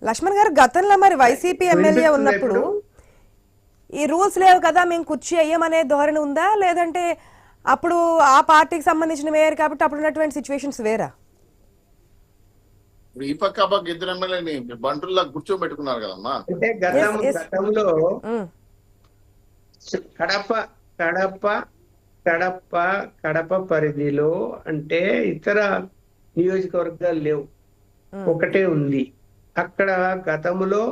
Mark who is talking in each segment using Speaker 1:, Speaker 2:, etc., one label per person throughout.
Speaker 1: లక్ష్మణ్ గారు, గతంలో మరి వైసీపీ ఎమ్మెల్యే ఉన్నప్పుడు ఈ రూల్స్ లేవు కదా మేము కుర్చీ అయ్యమనే ధోరణి ఉందా, లేదంటే అప్పుడు ఆ పార్టీకి సంబంధించిన మేయర్ కాబట్టి అప్పుడు ఉన్నటువంటి సిచ్యువేషన్స్ వేరా?
Speaker 2: ఈ పక్క పక్క ఇద్దరు ఎమ్మెల్యేని బంటుల్లా కూర్చోబెట్టుకున్నారు కదమ్మా.
Speaker 3: అంటే గతంలో కడప కడప కడప కడప పరిధిలో అంటే ఇతర నియోజకవర్గాలు లేవు, ఒకటే ఉంది. అక్కడ గతంలో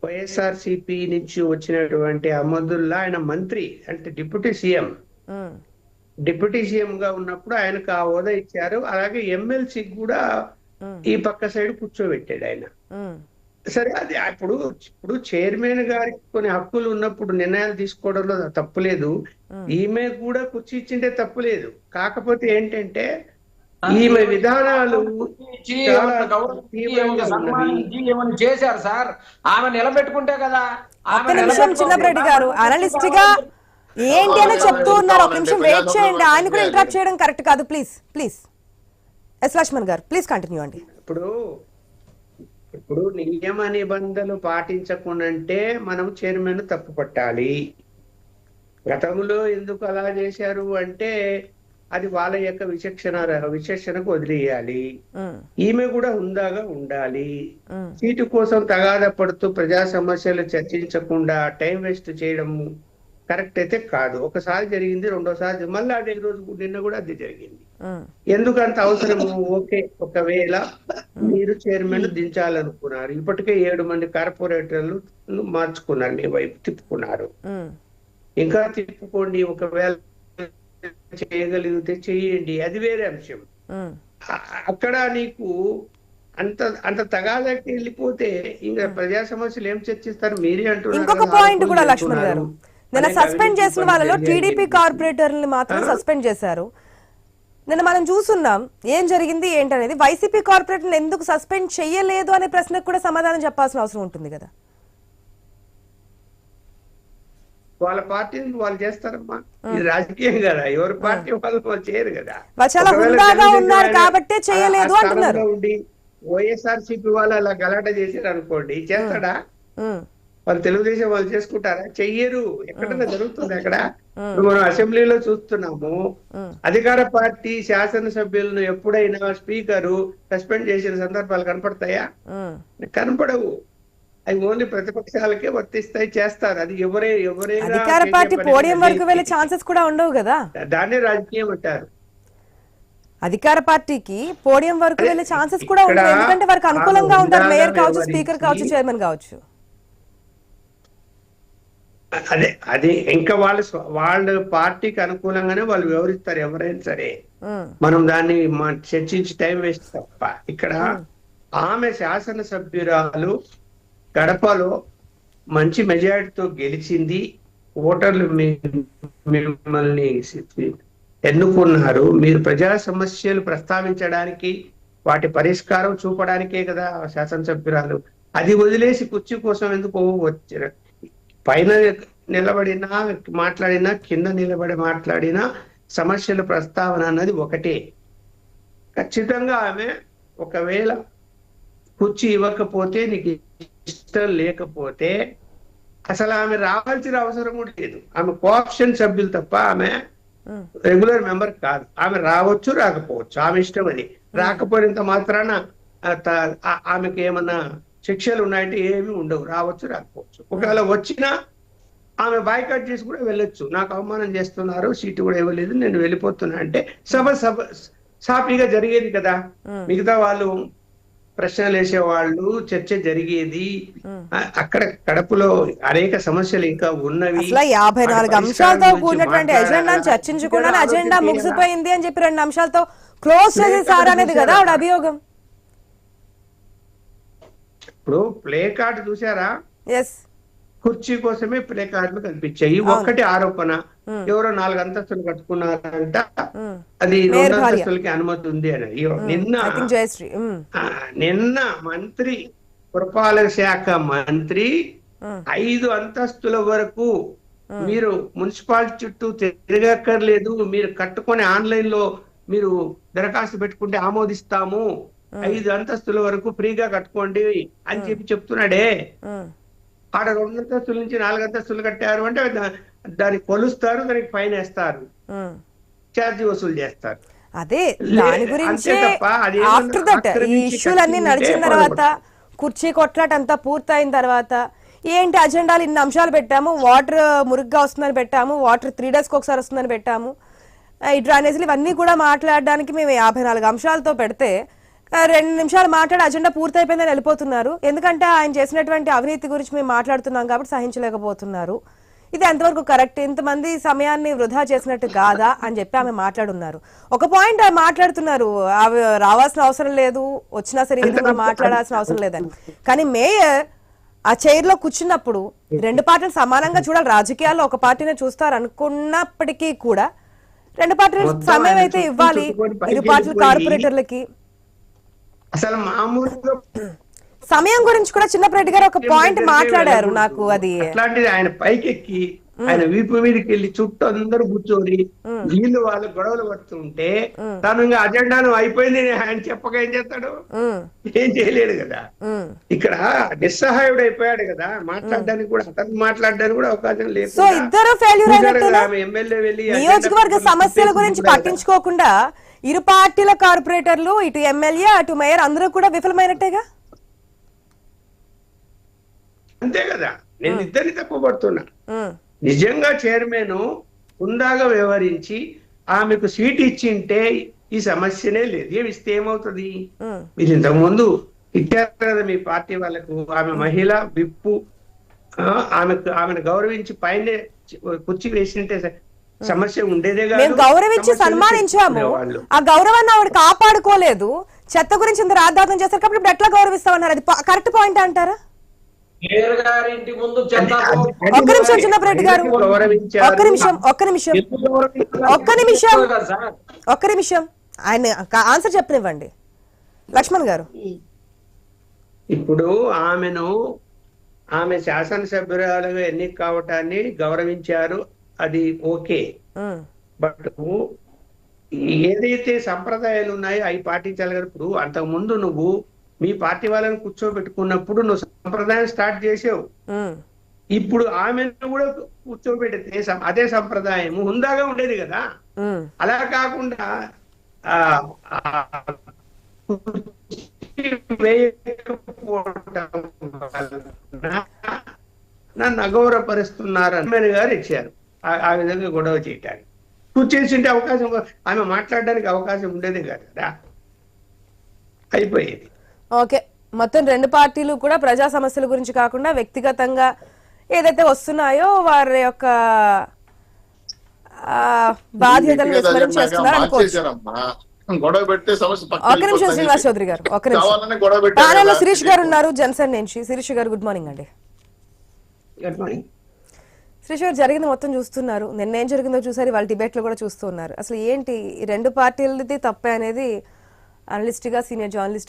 Speaker 3: వైఎస్ఆర్సిపి నుంచి వచ్చినటువంటి అహ్మదుల్లా, ఆయన మంత్రి అంటే డిప్యూటీ సీఎం గా ఉన్నప్పుడు ఆయనకు ఆ హోదా ఇచ్చారు. అలాగే ఎమ్మెల్సీ కూడా ఈ పక్క సైడ్ కూర్చోబెట్టాడు ఆయన. సరే, అది ఇప్పుడు చైర్మన్ గారికి కొన్ని హక్కులు ఉన్నప్పుడు నిర్ణయాలు తీసుకోవడంలో తప్పులేదు. ఈమె కూడా కుర్చీ ఇచ్చింటే తప్పులేదు. కాకపోతే ఏంటంటే ఈమె విధానాలు
Speaker 4: చేశారు సార్. ఆమె నిలబెట్టుకుంటే కదా.
Speaker 1: ఒక్క నిమిషం చిన్నప్పరెడ్డి గారు అనలిస్ట్ గా ఏంటి అని చెప్తూ ఉన్నారు. ఒక నిమిషం వెయిట్ చేయండి, ఆయన కూడా ఇంటరప్ట్ చేయడం కరెక్ట్ కాదు. ప్లీజ్ ప్లీజ్ ఎస్ లక్ష్మణ్ గారు, ప్లీజ్ కంటిన్యూ అండి.
Speaker 3: ఇప్పుడు నియమ నిబంధనలు పాటించకుండాంటే మనం చైర్మన్ తప్పు పట్టాలి. గతంలో ఎందుకు అలా చేశారు అంటే అది వాళ్ళ యొక్క విచక్షణకు వదిలేయాలి. ఈమె కూడా హుందాగా ఉండాలి. సీటు కోసం తగాదా పడుతూ ప్రజా సమస్యలు చర్చించకుండా టైం వేస్ట్ చేయడం కరెక్ట్ అయితే కాదు. ఒకసారి జరిగింది, రెండోసారి మళ్ళీ అదే రోజు నిన్న కూడా అది జరిగింది. ఎందుకంత అవసరము? ఓకే, ఒకవేళ మీరు చైర్మన్ దించాలనుకున్నారు, ఇప్పటికే 7 మంది కార్పొరేటర్లు మార్చుకున్నారు, మీ వైపు తిప్పుకున్నారు, ఇంకా తిప్పుకోండి. ఒకవేళ చేయగలిగితే చెయ్యండి, అది వేరే అంశం. అక్కడ నీకు అంత తగాదాకి వెళ్ళిపోతే ఇంకా ప్రజా సమస్యలు ఏం చర్చిస్తారు? మీరే అంటున్నారు.
Speaker 1: ఇంకొక పాయింట్ కూడా లక్ష్మణ్ గారు, నిన్న సస్పెండ్ చేసిన వాళ్ళలో టీడీపీ కార్పొరేటర్ని మాత్రం సస్పెండ్ చేశారు. నిన్న మనం చూస్తున్నాం ఏం జరిగింది ఏంటనేది. వైసీపీ కార్పొరేటర్ని ఎందుకు సస్పెండ్ చేయలేదు అనే ప్రశ్నకు కూడా సమాధానం చెప్పాల్సిన అవసరం ఉంటుంది కదా.
Speaker 3: వాళ్ళ పార్టీని వాళ్ళు చేస్తారమ్మా, ఇది రాజకీయం కదా. ఎవరి పార్టీ వాళ్ళు చేయరు కదా.
Speaker 1: చాలా హుందాగా ఉన్నారు కాబట్టి చేయలేదు అంటున్నారు.
Speaker 3: వైఎస్ఆర్సీపీ వాళ్ళు అలా గలాట చేశారు అనుకోండి, చేస్తాడా? వాళ్ళు తెలుగుదేశం వాళ్ళు చేసుకుంటారా? చెయ్యరు. ఎక్కడైనా జరుగుతుంది అక్కడ. మనం అసెంబ్లీలో చూస్తున్నాము, అధికార పార్టీ శాసనసభ్యులను ఎప్పుడైనా స్పీకరు సస్పెండ్ చేసిన సందర్భాలు కనపడతాయా? కనపడవు. అవి ఓన్లీ ప్రతిపక్షాలకే వర్తిస్తాయి, చేస్తారు. అది ఎవరైనా
Speaker 1: అధికార పార్టీ పోడియం వరకు వెళ్ళే ఛాన్సెస్ కూడా ఉండవు కదా.
Speaker 3: దాన్నే రాజకీయం అంటారు.
Speaker 1: అధికార పార్టీకి పోడియం వరకు వెళ్ళే ఛాన్సెస్ కూడా ఉండవు, ఎందుకంటే వారికి అనుకూలంగా ఉంటారు మేయర్ కావచ్చు, స్పీకర్ కావచ్చు, చైర్మన్ కావచ్చు.
Speaker 3: అది ఇంకా వాళ్ళ పార్టీకి అనుకూలంగానే వాళ్ళు వివరిస్తారు ఎవరైనా సరే. మనం దాన్ని చర్చించి టైం వేస్ట్ తప్ప. ఇక్కడ ఆమె శాసనసభ్యురాలు గడపలో మంచి మెజారిటీతో గెలిచింది. ఓటర్లు మిమ్మల్ని ఎన్నుకున్నారు. మీరు ప్రజా సమస్యలు ప్రస్తావించడానికి, వాటి పరిష్కారం చూపడానికే కదా శాసనసభ్యురాలు. అది వదిలేసి కుర్చీ కోసం ఎందుకు వచ్చారు? పైన నిలబడినా మాట్లాడినా, కింద నిలబడి మాట్లాడినా సమస్యల ప్రస్తావన అన్నది ఒకటే. ఖచ్చితంగా ఆమె ఒకవేళ కుర్చీ ఇవ్వకపోతే, నీకు ఇష్టం లేకపోతే అసలు ఆమె రావాల్సిన అవసరం కూడా లేదు. ఆమె కోఆప్షన్ సభ్యులు తప్ప ఆమె రెగ్యులర్ మెంబర్ కాదు. ఆమె రావచ్చు, రాకపోవచ్చు, ఆమె ఇష్టం. అది రాకపోయినంత మాత్రాన ఆమెకి ఏమన్నా శిక్షలు ఉన్నాయంటే ఏమి ఉండవు. రావచ్చు, రాకపోవచ్చు. ఒకవేళ వచ్చినా ఆమె బాయ్కాట్ చేసి కూడా వెళ్ళొచ్చు. నాకు అవమానం చేస్తున్నారు, సీటు కూడా ఇవ్వలేదు, నేను వెళ్ళిపోతున్నా అంటే సభ సాఫీగా జరిగేది కదా. మిగతా వాళ్ళు ప్రశ్నలు వేసేవాళ్ళు, చర్చ జరిగేది. అక్కడ కడపలో అనేక సమస్యలు ఇంకా ఉన్నవి.
Speaker 1: 54 అంశాలతో కూడినటువంటి ఎజెండాను చర్చించకుండా అజెండా ముగిసిపోయింది అని చెప్పి 2 అంశాలతో క్లోజ్ చేసేసారు అనేది కదా ఆవిడ అభియోగం.
Speaker 3: ఇప్పుడు ప్లే కార్డు చూసారా? కుర్చీ కోసమే ప్లే కార్డులు కనిపించాయి. ఒక్కటి ఆరోపణ, ఎవరో 4 అంతస్తులు కట్టుకున్నారంట, అది 2 అంతస్తులకి అనుమతి ఉంది అని. నిన్న మంత్రి, పురపాలక శాఖ మంత్రి 5 అంతస్తుల వరకు మీరు మున్సిపాలిటీ చుట్టూ తిరగక్కర్లేదు, మీరు కట్టుకొని ఆన్లైన్ లో మీరు దరఖాస్తు పెట్టుకుంటే ఆమోదిస్తాము 5 అంతస్తుల వరకు ఫ్రీగా కట్టుకోండి అని చెప్తున్నాడే.
Speaker 1: ఉమ్,
Speaker 3: ఆడ 2 అంతస్తుల నుంచి 4 అంతస్తులు కట్టారు అంటే దానికి కొలుస్తారు, దానికి ఫైన్ వేస్తారు,
Speaker 1: ఉమ్.
Speaker 3: ఛార్జీ వసూలు చేస్తారు.
Speaker 1: అదే దాని గురించి
Speaker 3: అంతే తప్ప అదేమన్నా
Speaker 1: ఆఫ్టర్ దట్ ఈ
Speaker 3: ఆక్రమించి
Speaker 1: ఇష్యూలన్నీ
Speaker 3: కట్టి
Speaker 1: నడిచిన
Speaker 3: ఉంటే
Speaker 1: తర్వాత కుర్చీ కొట్లాట అంతా పూర్తయిన తర్వాత ఏంటి అజెండాలు ఇన్ని అంశాలు పెట్టాము, వాటర్ మురుగ్గా వస్తుందని పెట్టాము, వాటర్ 3 daysకి ఒకసారి వస్తుందని పెట్టాము, ఈ డ్రైనేజీలు ఇవన్నీ కూడా మాట్లాడడానికి మేము 54 అంశాలతో పెడితే 2 నిమిషాలు మాట్లాడి అజెండా పూర్తయిపోయిందని వెళ్ళిపోతున్నారు. ఎందుకంటే ఆయన చేసినటువంటి అవినీతి గురించి మేము మాట్లాడుతున్నాం కాబట్టి సహించలేకపోతున్నారు. ఇది ఎంతవరకు కరెక్ట్? ఇంతమంది సమయాన్ని వృధా చేసినట్టు కాదా అని చెప్పి ఆమె మాట్లాడున్నారు. ఒక పాయింట్ ఆమె మాట్లాడుతున్నారు, అవి రావాల్సిన అవసరం లేదు, వచ్చినా సరే ఈ విధంగా మాట్లాడాల్సిన అవసరం లేదని. కానీ మేయర్ ఆ చైర్ లో కూర్చున్నప్పుడు 2 పార్టీలు సమానంగా చూడాలి. రాజకీయాల్లో ఒక పార్టీనే చూస్తారు అనుకున్నప్పటికీ కూడా 2 పార్టీలు సమయం అయితే ఇవ్వాలి. 2 పార్టీలు కార్పొరేటర్లకి
Speaker 3: అసలు మామూలుగా
Speaker 1: సమయం గురించి కూడా చిన్నప్పరెడ్డి గారు ఒక పాయింట్ మాట్లాడారు. నాకు అది
Speaker 3: అట్లాంటిది ఆయన పైకెక్కి ఆయన వీపు మీదకి వెళ్ళి చుట్టూ అందరూ కూర్చొని వీళ్ళు వాళ్ళు గొడవలు పడుతుంటే తను ఇంకా అజెండాను అయిపోయింది ఆయన చెప్పక ఏం చేస్తాడు? ఏం చేయలేడు కదా. ఇక్కడ నిస్సహాయుడు అయిపోయాడు కదా, మాట్లాడడానికి కూడా అతను మాట్లాడడానికి కూడా అవకాశం లేదు.
Speaker 1: సో ఇద్దరు ఫెయిల్యూర్ అయినట్టేనా?
Speaker 3: ఎమ్మెల్యే వెళ్ళి
Speaker 1: నియోజకవర్గ సమస్యల గురించి పట్టించుకోకుండా 2 పార్టీల కార్పొరేటర్లు, ఇటు ఎమ్మెల్యే అటు మేయర్ అందరూ కూడా విఫలమైనట్టేగా.
Speaker 3: అంతే కదా, నేను ఇద్దరిని తప్పుపడుతున్నా. నిజంగా చైర్మన్ హుందాగా వ్యవహరించి ఆమెకు సీట్ ఇచ్చింటే ఈ సమస్యనే లేదు. ఏమిస్తే ఏమవుతుంది? మీరు ఇంతకు ముందు ఇచ్చారు కదా మీ పార్టీ వాళ్ళకు, ఆమె మహిళ విప్పు, ఆమెను గౌరవించి పైన కుర్చీ వేసింటే సమస్య ఉండేదే కాదు.
Speaker 1: మేము గౌరవించి సన్మానించాము, ఆ గౌరవాన్ని ఆవిడ కాపాడుకోలేదు, చెత్త గురించి ఇంత రాద్ధాంతం చేస్తారు కాబట్టి ఇప్పుడు ఎట్లా గౌరవిస్తామన్నారు? అది కరెక్ట్ పాయింట్ అంటారా?
Speaker 4: ఇంటి ముందు
Speaker 1: ఒక్క నిమిషం చిన్నప్పరెడ్డి గారు, ఒక్క నిమిషం ఆయన ఆన్సర్ చెప్పనివ్వండి. లక్ష్మణ్ గారు,
Speaker 3: ఇప్పుడు ఆమె శాసనసభ్యురాలుగా ఎన్నిక కావటాన్ని గౌరవించారు, అది ఓకే. బట్ ఏదైతే సంప్రదాయాలు ఉన్నాయో అవి పాటించాలి కదా. ఇప్పుడు అంతకు ముందు నువ్వు మీ పార్టీ వాళ్ళని కూర్చోబెట్టుకున్నప్పుడు నువ్వు సంప్రదాయం స్టార్ట్ చేసావు, ఇప్పుడు ఆమెను కూడా కూర్చోబెడితే అదే సంప్రదాయం హుందాగా ఉండేది కదా. అలా కాకుండా నన్ను అగౌరవపరుస్తున్నారు అని గారు ఇచ్చారు ఆ విధంగా గొడవ చేయటానికి. కూర్చేసింటే అవకాశం, ఆమె మాట్లాడడానికి అవకాశం ఉండేది కాదు కదా, అయిపోయేది.
Speaker 1: ఓకే, మొత్తం 2 పార్టీలు కూడా ప్రజా సమస్యల గురించి కాకుండా వ్యక్తిగతంగా ఏదైతే వస్తున్నాయో వారి యొక్క బాధ్యతలు విస్మరించి చేస్తున్నారు అనుకోవచ్చు.
Speaker 2: గొడవ పెడితే సమస్య
Speaker 1: ఒక్క నిమిషం శ్రీనివాస్ చౌదరి గారు, ఒక్క నిమిషం. ప్యానెల్ లో శిరీష్ గారు ఉన్నారు జనసేన నుంచి. శిరీష్ గారు గుడ్ మార్నింగ్ అండి.
Speaker 3: Good morning.
Speaker 1: శిరీష్ గారు, జరిగింది మొత్తం చూస్తున్నారు, నిన్న ఏం జరిగిందో చూసారు, వాళ్ళ డిబేట్ లో కూడా చూస్తూ ఉన్నారు. అసలు ఏంటి ఈ 2 పార్టీలది తప్పే అనేది అనలిస్ట్ గా, సీనియర్ జర్నలిస్ట్